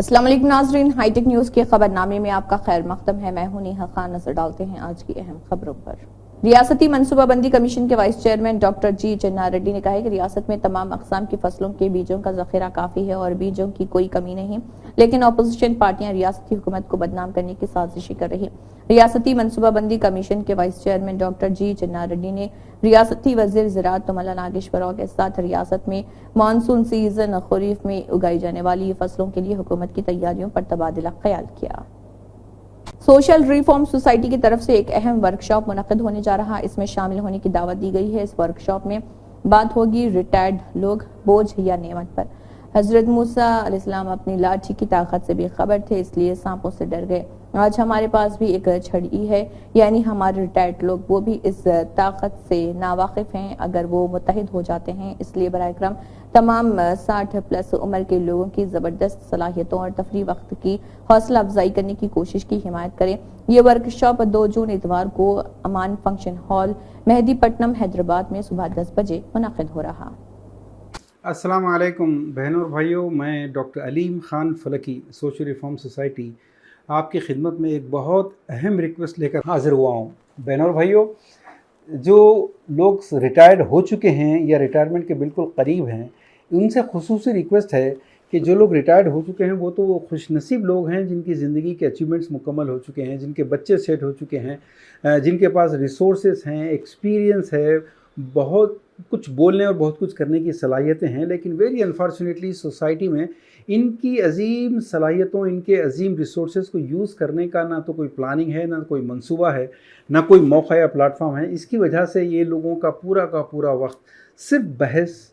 अस्सलाम वालेकुम नाज़रीन, हाईटेक न्यूज़ के खबरनामे में आपका खैर मकदम है। मैं हूं नेहा खान। नजर डालते हैं आज की अहम खबरों पर। रियासती मनसूबाबंदी कमीशन के वाइस चेयरमैन डॉक्टर जी चन्नारेड्डी ने कहा है कि रियासत में तमाम अकसाम की फसलों के बीजों का जखीरा काफी है और बीजों की कोई कमी नहीं, लेकिन अपोजिशन पार्टियां रियासती हुकूमत को बदनाम करने की साजिशी कर रही। रियासती मनसूबाबंदी कमीशन के वाइस चेयरमैन डॉक्टर जी चन्नारेड्डी ने रियासती वजीर ज़राअत तुमला नागेश्वरराव के साथ रियासत में मानसून सीजन खरीफ में उगाई जाने वाली फसलों के लिए हुकूमत की तैयारियों पर तबादला ख्याल किया। सोशल रिफॉर्म सोसाइटी की तरफ से एक अहम वर्कशॉप मुनक्किद होने जा रहा है। इसमें शामिल होने की दावत दी गई है। इस वर्कशॉप में बात होगी रिटायर्ड लोग, बोझ या नेमत पर। हजरत मूसा अलैहिस्सलाम अपनी लाठी की ताकत से बेखबर थे, इसलिए सांपों से डर गए। आज हमारे पास भी एक छड़ी है, यानी हमारे रिटायर्ड लोग, वो भी इस ताकत से नावाकिफ हैं अगर वो मुत्तहिद हो जाते हैं। इसलिए बराए करम तमाम 60 प्लस उम्र के लोगों की जबरदस्त सलाहियतों और तफरी वक्त की हौसला अफजाई करने की कोशिश की हिमायत करें। ये वर्कशॉप 2 जून इतवार को अमान फंक्शन हॉल, मेहदीपट्टनम, हैदराबाद में सुबह 10 बजे मुनक्किद हो रहा। अस्सलाम वालेकुम बहनों और भाइयों, मैं doctor Aleem Khan Falaki, social reform society आपकी खिदमत में एक बहुत अहम रिक्वेस्ट लेकर हाज़िर हुआ हूँ। बहनों और भाइयों, जो लोग रिटायर्ड हो चुके हैं या रिटायरमेंट के बिल्कुल करीब हैं, उनसे खुसूसी रिक्वेस्ट है कि जो लोग रिटायर्ड हो चुके हैं वो तो वो खुशनसीब लोग हैं जिनकी ज़िंदगी के अचीवमेंट्स मुकम्मल हो चुके हैं, जिनके बच्चे सेट हो चुके हैं, जिनके पास रिसोर्सेज हैं, एक्सपीरियंस है, बहुत कुछ बोलने और बहुत कुछ करने की सलाहियतें हैं। लेकिन वेरी अनफॉर्चुनेटली सोसाइटी में इनकी अजीम सलाहियतों, इनके अजीम रिसोर्सेज को यूज़ करने का ना तो कोई प्लानिंग है, ना कोई मंसूबा है, ना कोई मौका या प्लेटफॉर्म है। इसकी वजह से ये लोगों का पूरा वक्त सिर्फ बहस,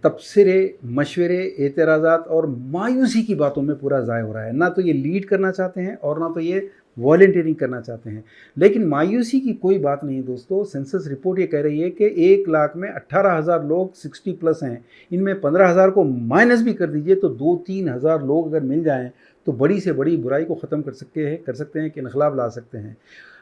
तबसरे, मशवरे, एतराज़ात और मायूसी की बातों में पूरा ज़ाय हो रहा है। ना तो ये लीड करना चाहते हैं और ना तो ये वॉलंटियरिंग करना चाहते हैं। लेकिन मायूसी की कोई बात नहीं दोस्तों। सेंसस रिपोर्ट ये कह रही है कि 1 लाख में 18,000 लोग 60 प्लस हैं। इनमें 15,000 को माइनस भी कर दीजिए तो 2-3 हज़ार लोग अगर मिल जाएं तो बड़ी से बड़ी बुराई को ख़त्म कर सकते हैं कि इनकलाब ला सकते हैं।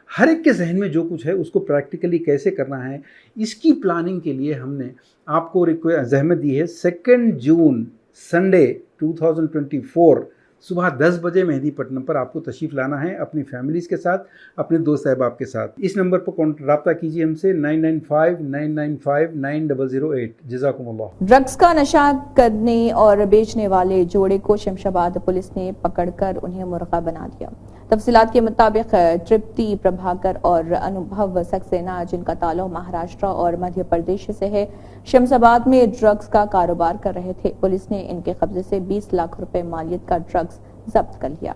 हर एक के जहन में जो कुछ है उसको प्रैक्टिकली कैसे करना है, इसकी प्लानिंग के लिए हमने आपको ज़हमत दी है। 2 जून संडे 2024 सुबह 10 बजे मेहदीपट्टनम पर आपको तशरीफ़ लाना है अपनी फैमिलीज़ के साथ, अपने दोस्त अहबाब के साथ। इस नंबर पर रब्ता कीजिए हमसे 9959959008। जज़ाकुमुल्लाह। ड्रग्स का नशा करने और बेचने वाले जोड़े को शमशाबाद पुलिस ने पकड़कर उन्हें मुर्गा बना दिया। तफसीलात के मुताबिक तृप्ति प्रभाकर और अनुभव सक्सेना, जिनका ताल्लुक महाराष्ट्र और मध्य प्रदेश से है, शमशाबाद में ड्रग्स का कारोबार कर रहे थे। पुलिस ने इनके कब्जे से 20 लाख रुपए मालियत का ड्रग्स जब्त कर लिया।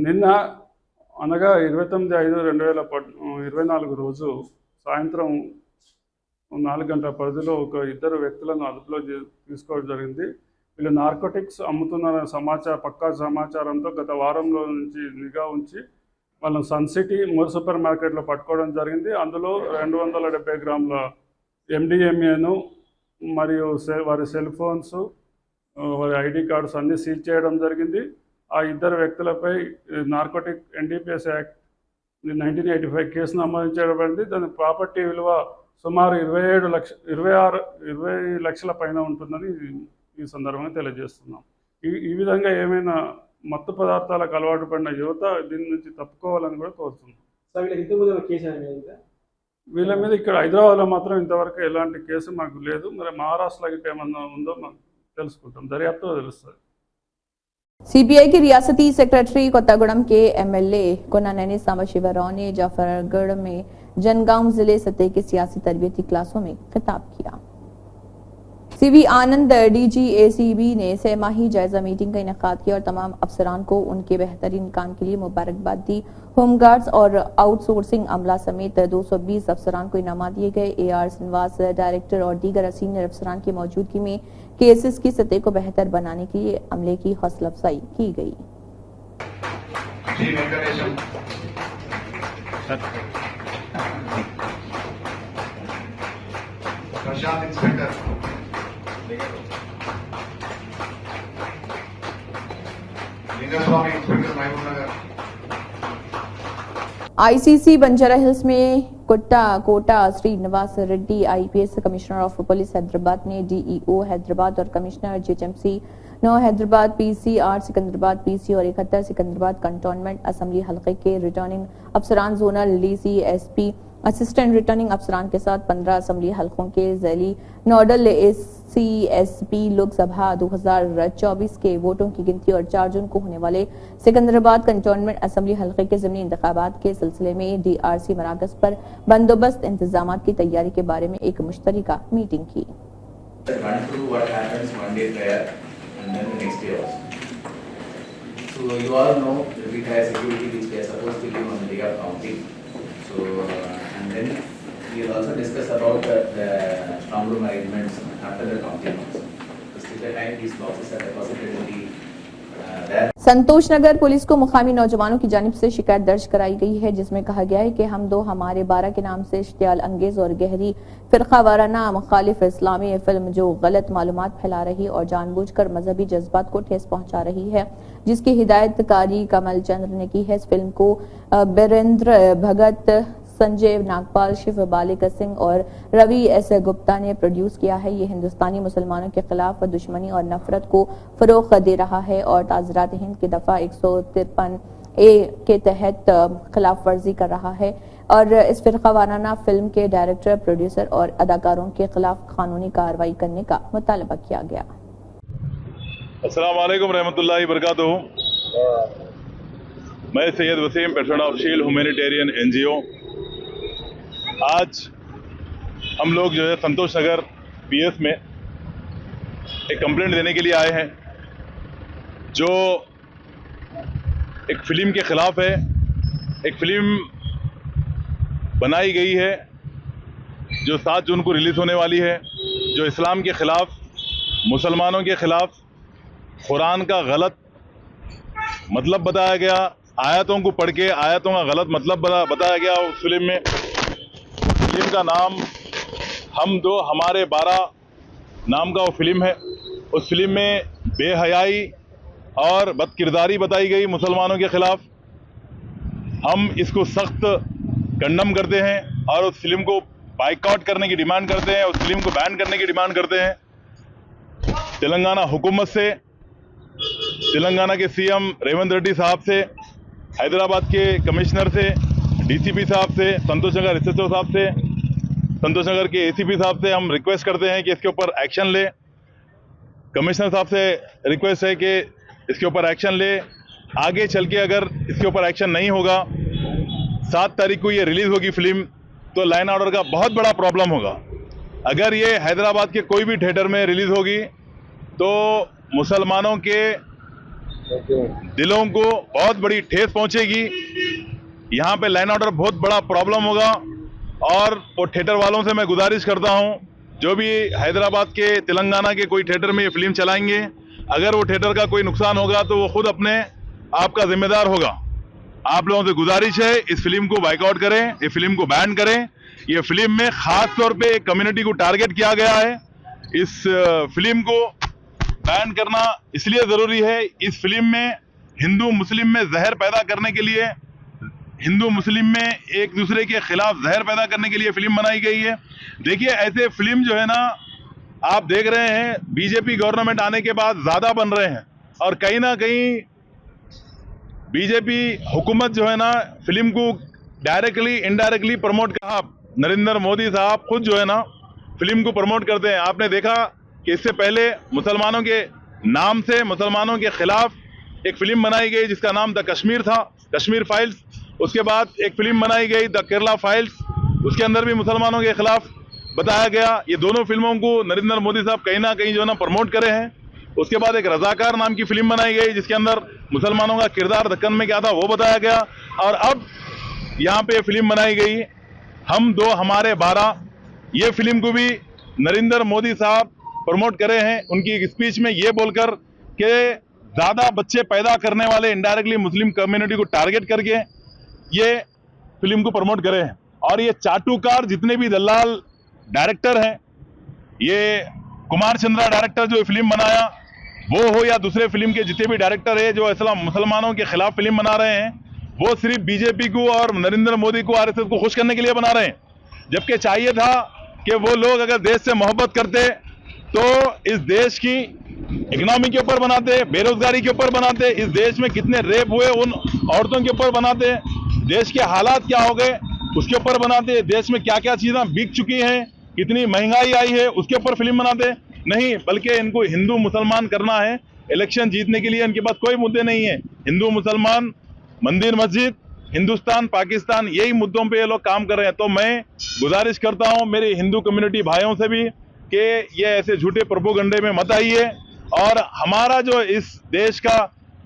నిన్న అనగా 29/5/2024 రోజు సాయంత్రం 4 గంటల పరిధిలో ఒక ఇద్దరు వ్యక్తులను అదుపులో తీసుకోవడం జరిగింది. వీళ్ళు నార్కోటిక్స్ అమ్ముతున్న పక్కా సమాచారంతో గత వారంలో నుంచి నిఘా ఉంచి వాళ్ళని సన్ సిటీ మోర్ సూపర్ మార్కెట్లో పట్టుకోవడం జరిగింది. అందులో 270 గ్రాముల ఎండిఎంఏను మరియు వారి సెల్ ఫోన్స్, వారి ఐడి కార్డ్స్ అన్నీ సీల్ చేయడం జరిగింది. ఆ ఇద్దరు వ్యక్తులపై నార్కోటిక్ ఎన్డీపీఎస్ యాక్ట్ 1985 కేసు నమోదించబడింది. దాని ప్రాపర్టీ విలువ సుమారు 20 లక్షల పైన ఉంటుందని ఈ సందర్భంగా తెలియజేస్తున్నాం. ఈ విధంగా ఏమైనా మత్తు పదార్థాలకు అలవాటు పడిన యువత దీని నుంచి తప్పుకోవాలని కూడా కోరుతున్నాం. వీళ్ళ మీద ఇక్కడ హైదరాబాద్లో మాత్రం ఇంతవరకు ఎలాంటి కేసు మాకు లేదు. మరి మహారాష్ట్రలో గిట్ట ఏమన్నా ఉందో మాకు తెలుసుకుంటాం, దర్యాప్తులో తెలుస్తుంది. सीबीआई के रियासती सेक्रेटरी कोत्तागुड़म के एमएलए कोनानैनी सांबशिवराव ने जाफरगढ़ में जनगांव जिले सतह की सियासी तरबियती क्लासों में खिताब किया। सीवी आनंद डीजी एसीबी ने 6 माही जायजा मीटिंग का इनेकाद किया और तमाम अफसरान को उनके बेहतरीन काम के लिए मुबारकबाद दी। होमगार्ड्स और आउटसोर्सिंग अमला समेत 220 अफसरान को इनाम दिए गए। AR श्रीनिवास डायरेक्टर और दीगर सीनियर अफसरान की मौजूदगी में केसेस की सतह को बेहतर बनाने के लिए अमले की हौसला अफजाई की गई। आईसीसी बंजारा हिल्स में Kota Srinivas Reddy IPS commissioner of police Hyderabad ने डीईओ हैदराबाद और commissioner GHMC 9 Hyderabad PC 8 Secunderabad PC और 71 सिकंदराबाद कंटोनमेंट असेंबली हलके के रिटर्निंग अफसरान zonal DC SP assistant returning अफसरान के साथ 15 असेंबली हलकों के जैली नोडल सीएसपी लोकसभा 2024 के वोटों की गिनती और 4 जून को होने वाले सिकंदराबाद कंटोनमेंट असेंबली हलके के ज़मीनी इंतखाबात के सिलसिले में डीआरसी मराकज पर बंदोबस्त इंतजाम की तैयारी के बारे में एक मुश्तरका मीटिंग की। So you all know the big high security which we are supposed to give on the day of counting. So and then we will also discuss about the strong room arrangements after the counting also. So till the time these boxes are deposited in the there. Santosh Nagar police को मुकामी नौजवानों की जानिब से शिकायत दर्ज कराई गई है जिसमें कहा गया है कि हम दो हमारे 12 के नाम से इश्तियाल अंगेज और गहरी फिरका वाराना मुखालिफ इस्लामी फिल्म जो गलत मालूमात फैला रही और जानबूझकर मजहबी जज्बात को ठेस पहुंचा रही है जिसकी हिदायतकारी कमल चंद्र ने की है। इस फिल्म को बीरेंद्र भगत, संजय नागपाल, शिव बालिक सिंह और रवि एस गुप्ता ने प्रोड्यूस किया है। ये हिंदुस्तानी मुसलमानों के खिलाफ दुश्मनी और नफरत को फरोग दे रहा है और ताज़रात हिंद की दफा 153 ए के तहत खिलाफ वर्जी कर रहा है और इस फिरका वाराना फिल्म के डायरेक्टर, प्रोड्यूसर और अदाकारों के खिलाफ कानूनी कार्रवाई करने का मुतालबा किया गया। अस्सलाम वालेकुम रहमतुल्लाहि बरकातुहू। मैं Syed Waseem, president of shield humanitarian NGO. आज हम लोग जो है संतोष नगर पीएस में एक कंप्लेंट देने के लिए आए हैं जो एक फिल्म के खिलाफ है। एक फिल्म बनाई गई है जो 7 जून को रिलीज होने वाली है, जो इस्लाम के खिलाफ, मुसलमानों के खिलाफ, कुरान का गलत मतलब बताया गया, आयतों को पढ़ के आयतों का गलत मतलब बताया गया। उस फिल्म में, फिल्म का नाम हम दो हमारे 12 नाम का वो फिल्म है। उस फिल्म में बेहयाई और बदकिरदारी बताई गई मुसलमानों के खिलाफ। हम इसको सख्त कंडम करते हैं और उस फिल्म को बाइकआउट करने की डिमांड करते हैं, उस फिल्म को बैन करने की डिमांड करते हैं। तेलंगाना हुकूमत से, तेलंगाना के सीएम रेवंत रेड्डी साहब से, हैदराबाद के कमिश्नर से, डीसीपी साहब से, संतोष नगर एसएचओ साहब से, संतोष नगर के एसीपी साहब से हम रिक्वेस्ट करते हैं कि इसके ऊपर एक्शन ले। कमिश्नर साहब से रिक्वेस्ट है कि इसके ऊपर एक्शन ले। आगे चल के अगर इसके ऊपर एक्शन नहीं होगा, 7 तारीख को ये रिलीज होगी फिल्म, तो लाइन ऑर्डर का बहुत बड़ा प्रॉब्लम होगा। अगर ये हैदराबाद के कोई भी थिएटर में रिलीज होगी तो मुसलमानों के दिलों को बहुत बड़ी ठेस पहुंचेगी। यहाँ पे लाइन ऑर्डर बहुत बड़ा प्रॉब्लम होगा और वो थिएटर वालों से मैं गुजारिश करता हूँ, जो भी हैदराबाद के, तेलंगाना के कोई थिएटर में ये फिल्म चलाएंगे, अगर वो थिएटर का कोई नुकसान होगा तो वो खुद अपने आप का जिम्मेदार होगा। आप लोगों से गुजारिश है, इस फिल्म को बाइकआउट करें, ये फिल्म को बैन करें। ये फिल्म में खास तौर पे एक कम्युनिटी को टारगेट किया गया है। इस फिल्म को बैन करना इसलिए जरूरी है, इस फिल्म में हिंदू मुस्लिम में जहर पैदा करने के लिए, हिंदू मुस्लिम में एक दूसरे के खिलाफ जहर पैदा करने के लिए फिल्म बनाई गई है। देखिए, ऐसे फिल्म जो है ना, आप देख रहे हैं बीजेपी गवर्नमेंट आने के बाद ज्यादा बन रहे हैं और कहीं ना कहीं बीजेपी हुकूमत जो है ना, फिल्म को डायरेक्टली इनडायरेक्टली प्रमोट कहा। नरेंद्र मोदी साहब खुद जो है ना फिल्म को प्रमोट करते हैं। आपने देखा कि इससे पहले मुसलमानों के नाम से मुसलमानों के खिलाफ एक फिल्म बनाई गई जिसका नाम द कश्मीर था, कश्मीर फाइल्स। उसके बाद एक फिल्म बनाई गई द केरला फाइल्स, उसके अंदर भी मुसलमानों के खिलाफ बताया गया। ये दोनों फिल्मों को नरेंद्र मोदी साहब कहीं ना कहीं जो है ना प्रमोट करे हैं। उसके बाद एक रजाकार नाम की फिल्म बनाई गई जिसके अंदर मुसलमानों का किरदार दक्कन में क्या था वो बताया गया। और अब यहाँ पे फिल्म बनाई गई हम दो हमारे 12। ये फिल्म को भी नरेंद्र मोदी साहब प्रमोट करे हैं उनकी एक स्पीच में ये बोलकर कि ज्यादा बच्चे पैदा करने वाले इनडायरेक्टली मुस्लिम कम्युनिटी को टारगेट करके ये फिल्म को प्रमोट करे हैं। और ये चाटुकार जितने भी दलाल डायरेक्टर हैं, ये कुमार चंद्रा डायरेक्टर जो फिल्म बनाया वो हो या दूसरे फिल्म के जितने भी डायरेक्टर है जो इस्लाम मुसलमानों के खिलाफ फिल्म बना रहे हैं, वो सिर्फ बीजेपी को और नरेंद्र मोदी को, आरएसएस को खुश करने के लिए बना रहे हैं। जबकि चाहिए था कि वो लोग अगर देश से मोहब्बत करते तो इस देश की इकोनॉमी के ऊपर बनाते, बेरोजगारी के ऊपर बनाते, इस देश में कितने रेप हुए उन औरतों के ऊपर बनाते, देश के हालात क्या हो गए उसके ऊपर बनाते, देश में क्या क्या चीजें बिक चुकी हैं, कितनी महंगाई आई है उसके ऊपर फिल्म बनाते। नहीं, बल्कि इनको हिंदू मुसलमान करना है। इलेक्शन जीतने के लिए इनके पास कोई मुद्दे नहीं है। हिंदू मुसलमान, मंदिर मस्जिद, हिंदुस्तान पाकिस्तान, यही मुद्दों पे ये लोग काम कर रहे हैं। तो मैं गुजारिश करता हूं मेरे हिंदू कम्युनिटी भाइयों से भी कि ये ऐसे झूठे प्रोपोगंडे में मत आइए। और हमारा जो इस देश का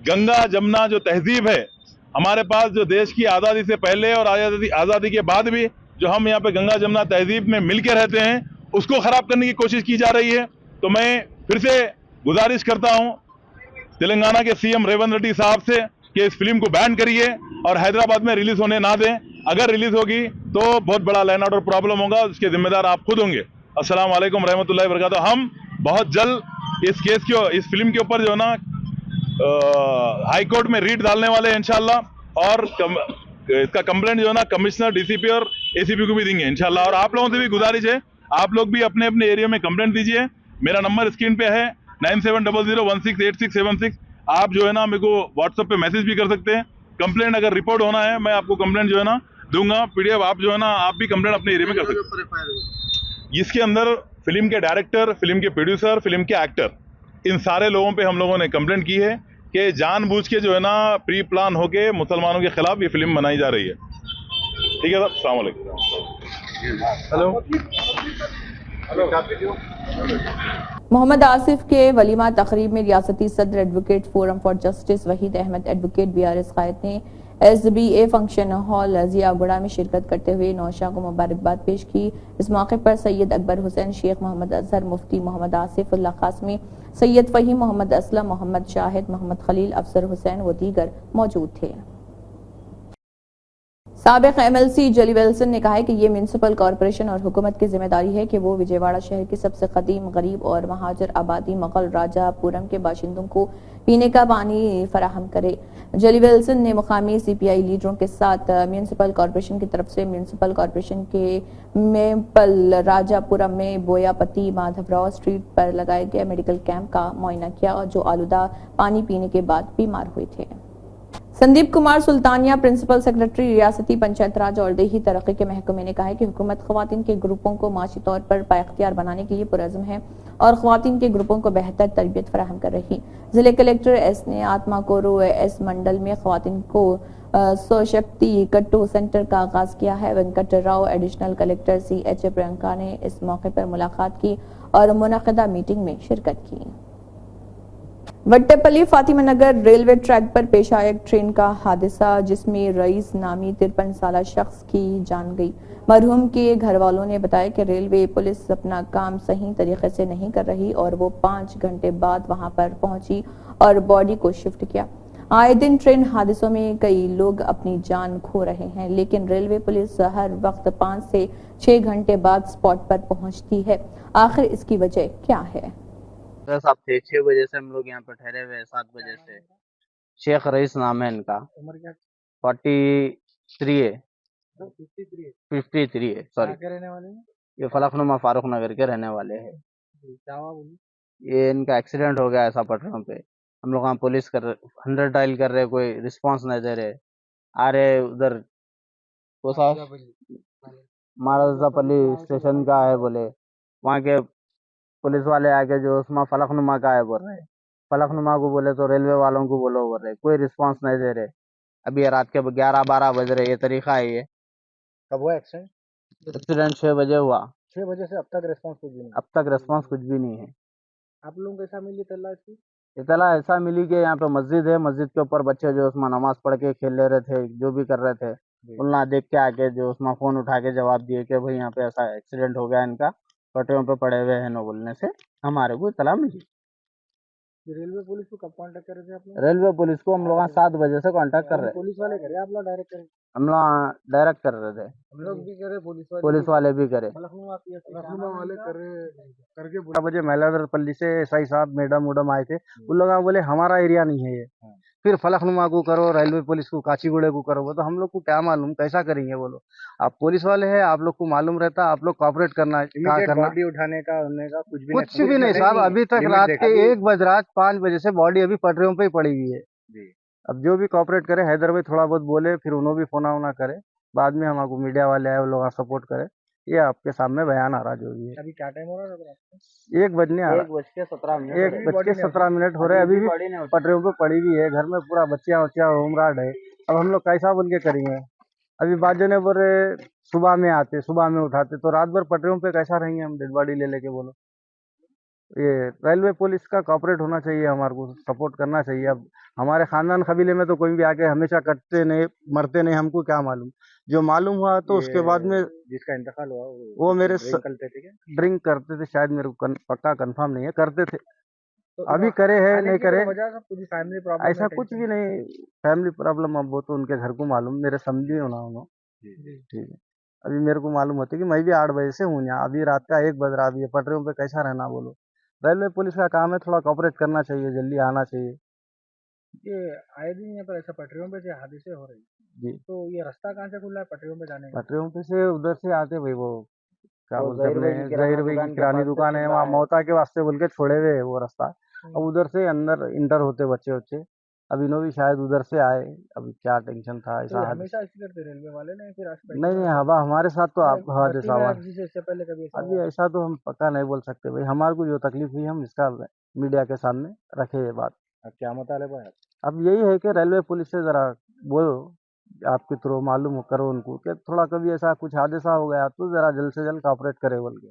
गंगा जमुना जो तहजीब है, हमारे पास जो देश की आज़ादी से पहले और आज़ादी के बाद भी जो हम यहाँ पे गंगा जमुना तहजीब में मिल के रहते हैं, उसको खराब करने की कोशिश की जा रही है। तो मैं फिर से गुजारिश करता हूँ तेलंगाना के सीएम रेवंत रेड्डी साहब से कि इस फिल्म को बैन करिए और हैदराबाद में रिलीज होने ना दें। अगर रिलीज होगी तो बहुत बड़ा लैंड ऑर्डर प्रॉब्लम होगा, उसके जिम्मेदार आप खुद होंगे। अस्सलाम वालेकुम रहमतुल्लाहि व बरकातहू। हम बहुत जल्द इस केस के, इस फिल्म के ऊपर जो है ना हाई कोर्ट में रीट डालने वाले हैं इंशाल्लाह। और इसका कंप्लेंट जो है ना कमिश्नर, डीसीपी और एसीपी को भी देंगे इंशाल्लाह। और आप लोगों से भी गुजारिश है, आप लोग भी अपने अपने एरिया में कंप्लेंट दीजिए। मेरा नंबर स्क्रीन पे है 9700168676। आप जो है ना मेरे को व्हाट्सएप पे मैसेज भी कर सकते हैं। कंप्लेंट अगर रिपोर्ट होना है, मैं आपको कंप्लेंट जो है ना दूंगा पीडीएफ। आप जो है ना आप भी कंप्लेंट अपने एरिया में कर सकते हैं। इसके अंदर फिल्म के डायरेक्टर, फिल्म के प्रोड्यूसर, फिल्म के एक्टर, इन सारे लोगों पे हम लोगों ने कंप्लेंट की है कि जानबूझ के जो है ना प्री प्लान होके मुसलमानों के खिलाफ ये फिल्म बनाई जा रही है। ठीक है सर, अस्सलाम वालेकुम। मोहम्मद आसिफ के वलीमा तकरीब में रियासती सदर advocate forum for justice Waheed Ahmed, advocate BRS कायद ने SBA फंक्शन हॉल जियागुड़ा में शिरकत करते हुए नौशाह को मुबारकबाद पेश की। इस मौके पर सैयद अकबर हुसैन, शेख मोहम्मद अजहर, मुफ्ती मोहम्मद आसिफ उल्लाह कासमी, सैयद फहीम मोहम्मद असलम, मोहम्मद शाहिद, मोहम्मद खलील, अफसर हुसैन व दीगर मौजूद थे। साबिक MLC जली विल्सन ने कहा है कि ये म्यूनिसिपल कॉरपोरेशन और हुकूमत की जिम्मेदारी है कि वो विजयवाड़ा शहर की सबसे कदीम, गरीब और महाजर आबादी मुगल राजापुरम के बाशिंदों को पीने का पानी फराहम करे। जली विल्सन ने मुकामी CPI लीडरों के साथ म्यूनिसिपल कॉरपोरेशन की तरफ से म्यूनिसिपल कॉरपोरेशन के मेपल राजापुरम में बोयापति माधवराव स्ट्रीट पर लगाए गए मेडिकल कैंप का मुआयना किया, जो आलूदा पानी पीने के बाद बीमार हुए थे। संदीप कुमार सुल्तानिया, प्रिंसिपल सेक्रेटरी रियासती पंचायत राज और देही तरक्की के महकमे ने कहा है कि हुकूमत खवातीन के ग्रुपों को माशी तौर पर बाइख्तियार बनाने के लिए पुरअज़्म है और खवातीन के ग्रुपों को बेहतर तरबियत फराहम कर रही। जिले कलेक्टर S ने आत्माकोरो S मंडल में खवातीन को स्वशक्ति कट्टू सेंटर का आगाज किया है। Venkat Rao, additional collector CH Priyanka ने इस मौके पर मुलाकात की और मुनक़दा मीटिंग में शिरकत की। वट्टेपल्ली फातिमा नगर रेलवे ट्रैक पर पेश आया एक ट्रेन का हादसा, जिसमें रईस नामी 53 साला शख्स की जान गई। मरहूम के घर वालों ने बताया कि रेलवे पुलिस अपना काम सही तरीके से नहीं कर रही और वो 5 घंटे बाद वहां पर पहुंची और बॉडी को शिफ्ट किया। आए दिन ट्रेन हादसों में कई लोग अपनी जान खो रहे हैं, लेकिन रेलवे पुलिस हर वक्त 5 से 6 घंटे बाद स्पॉट पर पहुंचती है। आखिर इसकी वजह क्या है? साहब थे 6 बजे से हम लोग यहाँ पे ठहरे हुए हैं, 7 बजे से। शेख रईस नाम है इनका, 43 है, 53 है, सॉरी। रहने वाले ये फलकनुमा फारूक नगर के रहने वाले हैं। ये इनका एक्सीडेंट हो गया ऐसा पटरों पे। हम लोग वहाँ पुलिस कर 100 डायल कर रहे, कोई रिस्पांस नहीं दे रहे। आ रहे उधर महाराजापल्ली स्टेशन का है बोले, वहाँ के पुलिस वाले आके जो उसमें फलकनुमा का है बोल रहे, फलकनुमा को बोले तो रेलवे वालों को बोलो बोल रहे, कोई रिस्पांस नहीं दे रहे। अभी ये रात के 11-12 बज रहे, ये तरीका है। ये कब हुआ एक्सीडेंट? एक्सीडेंट 6 बजे हुआ। 6 बजे से अब तक रिस्पांस कुछ भी नहीं? अब तक रिस्पांस कुछ भी नहीं है। आप लोगों को ऐसा मिली इत्तला इसकी? इतला ऐसा मिली कि यहाँ पे मस्जिद है, मस्जिद के ऊपर बच्चे जो उसमें नमाज पढ़ के खेल ले रहे थे, जो भी कर रहे थे, उन्ना देख के आके जो उसमें फोन उठा के जवाब दिए कि भाई यहाँ पे ऐसा एक्सीडेंट हो गया, इनका पटरियों पे पड़े हुए हैं। नो बोलने से हमारे को इतला मिली। रेलवे पुलिस को कब कांटेक्ट कर रहे थे आप लोग? रेलवे पुलिस को हम लोग 7 बजे से कांटेक्ट कर रहे हैं। पुलिस वाले करे आप लोग डायरेक्ट करे? हम लोग डायरेक्ट कर रहे थे। हम लोग भी करे, पुलिस वाले भी करे। लखनऊ वाले करे करके 12 बजे महिलाधरपल्ली से SI साहब मैडम आए थे। उन लोग बोले हमारा एरिया नहीं है ये, फिर फलकनुमा को करो, रेलवे पुलिस को काचीगुड़े को करो, वो तो हम लोग को क्या मालूम, कैसा करेंगे बोलो। आप पुलिस वाले हैं, आप लोग को मालूम रहता, आप लोग कॉपरेट करना, क्या करना। बॉडी उठाने का होने का कुछ भी नहीं साहब, अभी तक रात के 1 बज रहा, 5 बजे से बॉडी अभी पटरियों पे ही पड़ी हुई है। अब जो भी कॉपरेट करे, हैदर भाई थोड़ा बहुत बोले, फिर उन्होंने भी फोना वोना करे, बाद में हमको मीडिया वाले आए, वो लोग सपोर्ट करे, ये आपके सामने बयान आ रहा जो भी है। अभी क्या टाइम हो रहा है? 1 बजने आ रहा, 1:17 हो रहे, अभी भी पटरियों पे पड़ी हुई है। घर में पूरा बच्चियां उमराट है। अब हम लोग कैसा बोल के करेंगे। अभी बाजू ने बोले सुबह में आते, सुबह में उठाते, तो रात भर पटरियों पे कैसा रहेंगे हम डेड बॉडी ले लेके बोलो। ये रेलवे पुलिस का कॉपरेट होना चाहिए, हमारे को सपोर्ट करना चाहिए। अब हमारे खानदान कबीले में तो कोई भी आके हमेशा कटते नहीं, मरते नहीं, हमको क्या मालूम। जो मालूम हुआ तो उसके बाद में जिसका इंतकाल हुआ वो मेरे ड्रिंक करते थे, शायद मेरे को पक्का कंफर्म नहीं है, करते थे। तो अभी करे है नहीं करे, फैमिली प्रॉब्लम ऐसा कुछ भी नहीं। फैमिली प्रॉब्लम अब वो तो उनके घर को मालूम, मेरे समझी होना उन्होंने, ठीक है। अभी मेरे को मालूम होती कि मैं भी 8 बजे से हूँ यहाँ, अभी रात का 1 बज रहा, अभी पटरियों पे कैसा रहना बोलो। रेलवे पुलिस का काम है, थोड़ा कॉपरेट करना चाहिए, जल्दी आना चाहिए। ये आए दिन यहाँ पर ऐसा पटरियों पे से हादसे हो रहे हैं जी। तो ये रास्ता कहाँ से खुला है पटरियों पे जाने का? पटरियों पे से उधर से आते भाई, वो क्या वो बोलते हैं, ज़हीर भाई की किरानी दुकान है वहाँ, मौता के वास्ते बोल के छोड़े हुए वो रास्ता। अब उधर से अंदर इंटर होते बच्चे, अब इन्हों भी शायद उधर से आए, अभी क्या टेंशन था ऐसा। तो हमेशा ऐसे करते रेलवे वाले ने, फिर नहीं, हवा हमारे साथ तो आप हवा जैसा हुआ, इससे पहले कभी अभी ऐसा तो हम पक्का नहीं बोल सकते भाई। हमारे को जो तकलीफ हुई हम इसका मीडिया के सामने रखे ये बात। क्या मुतालिबा है? अब यही है कि रेलवे पुलिस से जरा बोलो, आपके थ्रू मालूम करो उनको कि थोड़ा कभी ऐसा कुछ हादसा हो गया तो जरा जल्द से जल्द कॉपरेट करे बोल के।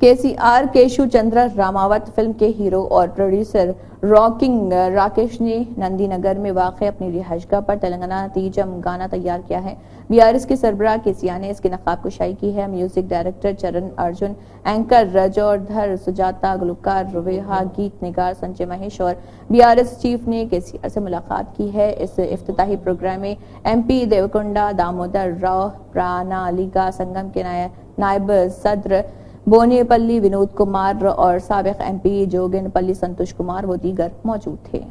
केसीआर केशु चंद्र रामावत फिल्म के हीरो और प्रोड्यूसर रॉकिंग राकेश ने नंदीनगर में वाक़ अपनी रिहाइशगाह पर तेलंगाना तीजम गाना तैयार किया है। बीआरएस के सरबराह केसीआर ने इसकी नकाब कुशाई की है। म्यूजिक डायरेक्टर चरण अर्जुन, एंकर रजौधर, सुजाता, गुलकार रुवेहा, गीत निगार संजय महेश और बीआरएस चीफ ने केसीआर से मुलाकात की है। इस इफ्तिताही प्रोग्राम में एमपी देवकुंडा दामोदर राव प्राणालिगा संगम के नायब सदर बोनेपल्ली विनोद कुमार और साबिक एमपी जोगिनपल्ली संतोष कुमार व दीगर मौजूद थे।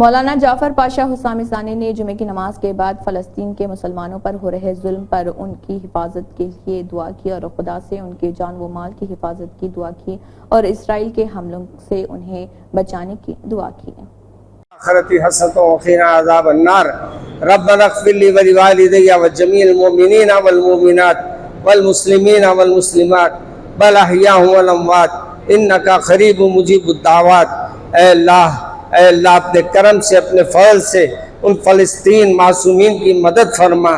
मौलाना जाफर पाशा हुसामी सानी ने जुमे की नमाज के बाद फलस्तीन के मुसलमानों पर हो रहे जुल्म पर उनकी हिफाजत के लिए दुआ की और खुदा से उनके जान व माल की हिफाजत की दुआ की और इसराइल के हमलों से उन्हें बचाने की दुआ की। आखिरती हसरतों वक़ीना अज़ाब अन्नार रब्बना इग़फ़िर ली व लिवालिदैया व जमील मोमिनीना वल मोमिनात वल मुस्लिमीना वल मुस्लिमात बल अहयाउ वल अमवात इन्नका क़रीबुम मुजीबुद दावात। ऐ अल्लाह अपने करम से, अपने फजल से उन फ़लस्तीन मासूमीन की मदद फरमा।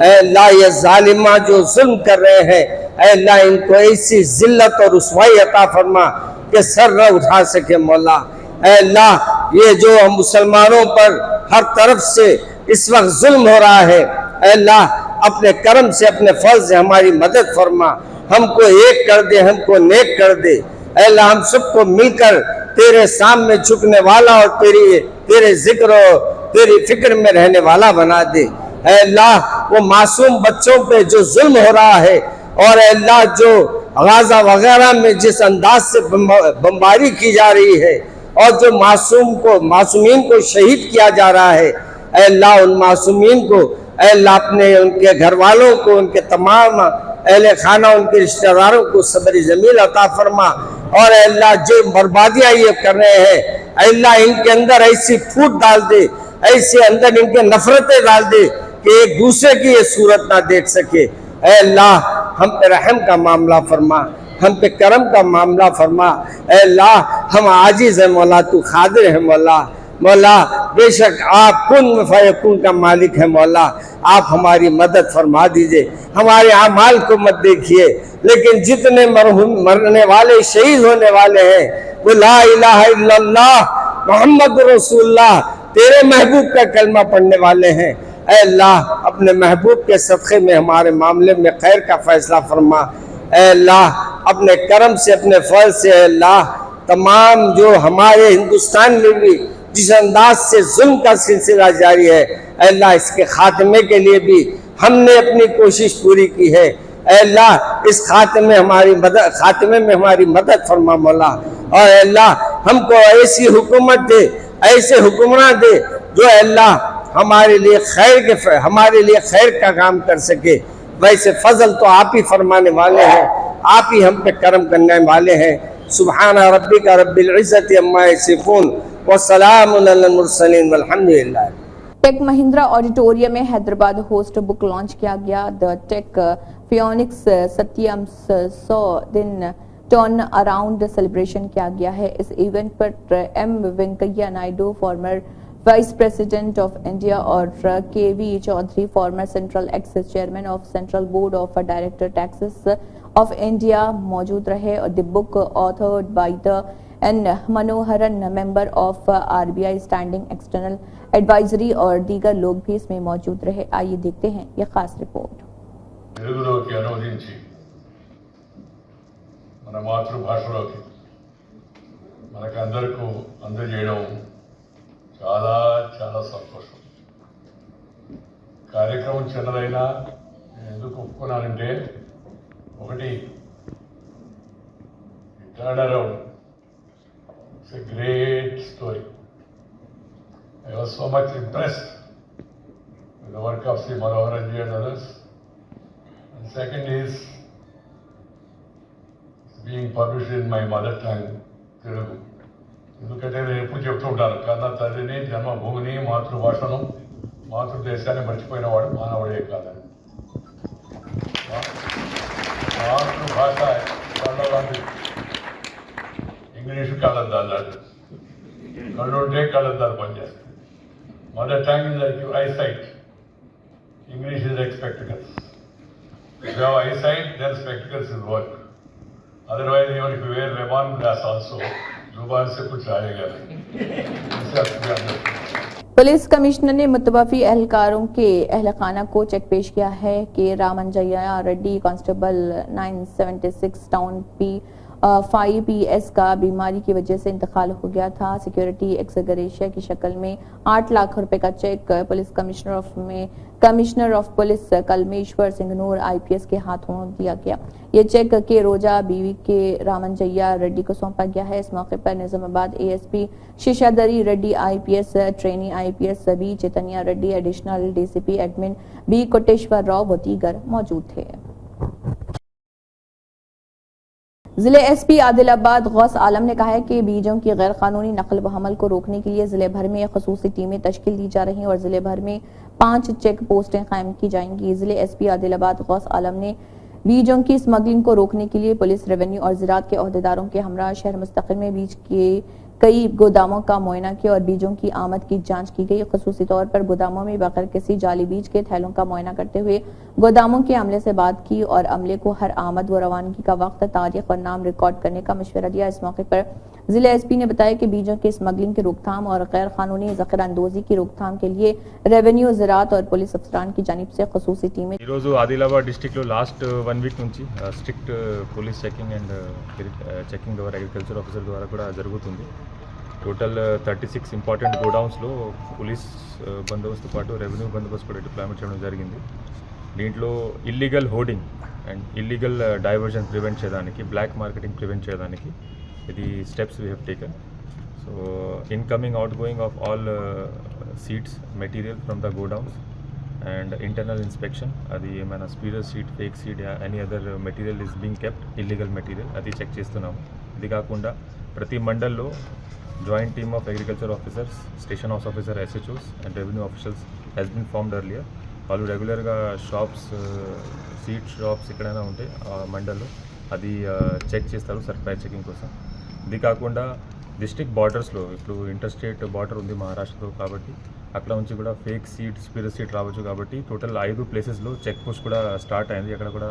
ऐ अल्लाह ये ज़ालिमा जो जुल्म कर रहे हैं, ऐ अल्लाह इनको ऐसी ज़िल्लत और रुसवाई अता फरमा कि सर न उठा सके मौला। ऐ अल्लाह ये जो हम मुसलमानों पर हर तरफ से इस वक्त जुल्म हो रहा है, ऐ अल्लाह अपने करम से, अपने फजल से हमारी मदद फरमा, हमको एक कर दे, हमको नेक कर दे। ऐ अल्लाह हम सबको मिलकर तेरे सामने झुकने वाला और तेरे जिक्र और तेरी फिक्र में रहने वाला बना दे। ऐ अल्लाह वो मासूम बच्चों पे जो जुल्म हो रहा है और ऐ अल्लाह जो गाजा वगैरह में जिस अंदाज से बमबारी की जा रही है और जो मासूमीन को शहीद किया जा रहा है, ऐ अल्लाह उन मासूमीन को, ऐ अल्लाह अपने उनके घर वालों को, उनके तमाम अहले खाना, उनके रिश्तेदारों को सब्र जमील अता फरमा। और अल्लाह जो बर्बादियां ये कर रहे हैं, अल्लाह इनके अंदर ऐसी फूट डाल दे, ऐसे अंदर इनके नफरतें डाल दे कि एक दूसरे की ये सूरत ना देख सके। ऐ अल्लाह हम पे रहम का मामला फरमा, हम पे करम का मामला फरमा। ऐ अल्लाह हम आजिज है मौला, तू खादिर है मौला। मौला बेशक आप कुन फयकुन का मालिक है मौला, आप हमारी मदद फरमा दीजिए। हमारे अमाल को मत देखिए, लेकिन जितने मरने वाले, शहीद होने वाले हैं, वो ला इलाहा इल्लल्लाह मोहम्मद रसूलुल्लाह तेरे महबूब का कलमा पढ़ने वाले हैं। ऐ अल्लाह अपने महबूब के सदक़े में हमारे मामले में खैर का फैसला फरमा। ऐ अल्लाह अपने करम से, अपने फल से, ऐ अल्लाह तमाम जो हमारे हिंदुस्तान में भी जिस अंदाज से जुल्म का सिलसिला जारी है, अल्लाह इसके खात्मे के लिए भी हमने अपनी कोशिश पूरी की है। अल्लाह इस खात्मे में हमारी मदद फरमा मौला। और अल्लाह हमको ऐसी हुकूमत दे ऐसे हुक्मरान दे जो अल्लाह हमारे लिए खैर का काम कर सके। वैसे फजल तो आप ही फरमाने वाले हैं, आप ही हम पे करम करने वाले हैं। सुब्हाना रब्बिका रब्बिल इज्जति अम्मा यसिफून व सलामुन अलल मुरसलीन वल्हम्दुलिल्लाह। टेक महिंद्रा ऑडिटोरियम में हैदराबाद होस्ट बुक लॉन्च किया गया। द टेक फियोनिक्स सत्यम 100 दिन टर्न अराउंड सेलिब्रेशन किया गया है। इस इवेंट पर M Venkaiah Naidu former vice president of India और K V. Chowdary former central ex chairman of central board of director taxes of India मौजूद रहे। और the book authored by the N Manoharan member of RBI standing external advisory और दीगर लोग भी इसमें मौजूद रहे। आइए देखते हैं यह खास रिपोर्ट। తెలుగులోకి అనువదించి మన మాతృభాషలోకి మనకందరికీ అందజేయడం చాలా చాలా సంతోషం. కార్యక్రమం చిన్నదైనా ఎందుకు ఒప్పుకున్నానంటే, ఒకటి turn around, it's a great story. I was so much impressed with the work of Sri Manoharan ji and others. And second is being published in my mother tongue, Telugu. ఎందుకంటే నేను ఎప్పుడు చెప్తూ ఉంటాను, కన్న తల్లిని, జన్మభూమిని, మాతృభాషను, మాతృదేశాన్ని మర్చిపోయినవాడు మానవుడే కాదని. మాతృభాష కళ్ళలాంటి, ఇంగ్లీషు కళ్ళద్దాలు లాంటి, కళ్ళు ఉంటే కళ్ళద్దాలు పనిచేస్తాయి. Mother tongue is like your eyesight. English is like spectacles. If you have eyesight, then spectacles will work. Otherwise, even if you wear Ray-Ban glass also, जुबान से कुछ आएगा नहीं. पुलिस कमिश्नर ने मुतवफ़ी एहलकारों के अहलखाना को चेक पेश किया है कि रामंजया रेड्डी कांस्टेबल 976 टाउन P5PS का बीमारी की वजह से इंतकाल हो गया था। सिक्योरिटी एक्स ग्रेशिया की शक्ल में 8 लाख रुपए का check police commissioner of police Kalmeshwar Singh Noor IPS के हाथों दिया गया। ये चेक के रोजा बीवी के रामंजया रेड्डी को सौंपा गया है। इस मौके पर Nizamabad ASP Seshadri Reddy IPS, trainee IPS B Chaitanya Reddy, additional DCP admin B Koteswara Rao व दीगर मौजूद थे। जिले SP आदिलाबाद गौस आलम ने कहा है कि बीजों की गैर कानूनी नकल व हमल को रोकने के लिए जिले भर में खसूसी टीमें तश्कील दी जा रही हैं और जिले भर में 5 चेक पोस्टें कायम की जाएंगी। जिले SP आदिलाबाद गौस आलम ने बीजों की स्मगलिंग को रोकने के लिए पुलिस, रेवेन्यू और ज़राअत के ओहदेदारों के हमरा शहर मुस्तकिल में बीज के कई गोदामों का मुआयना किया और बीजों की आमद की जांच की गई। खसूसी तौर पर गोदामों में बगैर किसी जाली बीज के थैलों का मुआयना करते हुए गोदामों के अमले से बात की और अमले को हर आमद व रवानगी का वक्त, तारीख और नाम रिकॉर्ड करने का मशवरा दिया। इस मौके पर जिला SP ने बताया कि बीजों के स्मगलिंग की रोकथाम और गैर कानूनी ज़ख़ीरा अंदोज़ी की रोकथाम के लिए रेवेन्यू, ज़राअत और पुलिस अफसरान की जानिब से खसूसी टीमें आदिलाबाद डिस्ट्रिक्ट लास्ट 1 वीक నుంచి strict police checking and checking ద్వారా అగ్రికల్చర్ ఆఫీసర్ ద్వారా కూడా జరుగుతుంది. టోటల్ 36 ఇంపార్టెంట్ గోడౌన్స్లో పోలీస్ బందోబస్తు పాటు రెవెన్యూ బందోబస్తు కూడా డిప్లాయ్మెంట్ చేయడం జరిగింది. దీంట్లో illegal hoarding and illegal diversion prevent చేయడానికి, బ్లాక్ మార్కెటింగ్ ప్రివెంట్ చేయడానికి ఇది steps we have taken. So incoming outgoing of all seeds material from the godowns and internal inspection, అది ఏమైనా స్పీడర్ seed, fake seed any other material is being kept, illegal material, అది check చేస్తున్నాము. ఇది కాకుండా ప్రతి మండల్లో joint team of agriculture officers, station house officer, SHOs and revenue officials has been formed earlier. వాళ్ళు రెగ్యులర్గా షాప్స్, సీడ్ షాప్స్ ఎక్కడైనా ఉంటే ఆ మండల్లో అది చెక్ చేస్తారు సర్ప్రైజ్ చెకింగ్ కోసం. ఇది కాకుండా డిస్ట్రిక్ట్ బార్డర్స్లో ఇప్పుడు ఇంటర్ స్టేట్ బార్డర్ ఉంది మహారాష్ట్రతో, కాబట్టి అక్కడ నుంచి కూడా ఫేక్ సీడ్, స్పీడర్ సీడ్ రావచ్చు. కాబట్టి టోటల్ 5 ప్లేసెస్లో చెక్ పోస్ట్ కూడా స్టార్ట్ అయింది. అక్కడ కూడా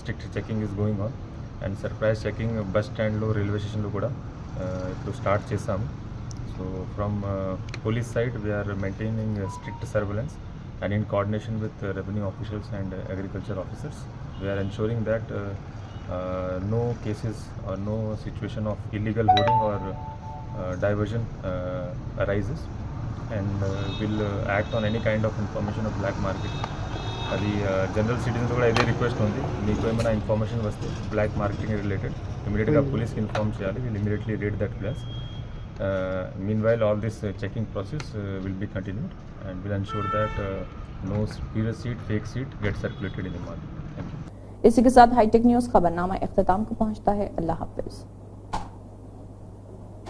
strict checking is going on. And surprise checking bus స్టాండ్లో, రైల్వే స్టేషన్లో కూడా ఇప్పుడు స్టార్ట్ చేస్తాము. So from police side we're maintaining strict surveillance and in coordination with revenue officials and agriculture officers, we are ensuring that no cases or no situation of illegal hoarding or diversion arises, and will act on any kind of information of black market. అది general citizens కూడా ఇదే request ఉంది, మీకు ఏమైనా information వస్తే black marketing related ఇమీడియట్గా పోలీస్కి inform చేయాలి. Will immediately raid that place. Meanwhile, all this checking process will be continued and will ensure that no spurious seed, fake seed gets circulated in the market. Thank you. इसी के साथ hi tech news खबरनामा इख्तिताम को पहुंचता है। अल्लाह हाफिज।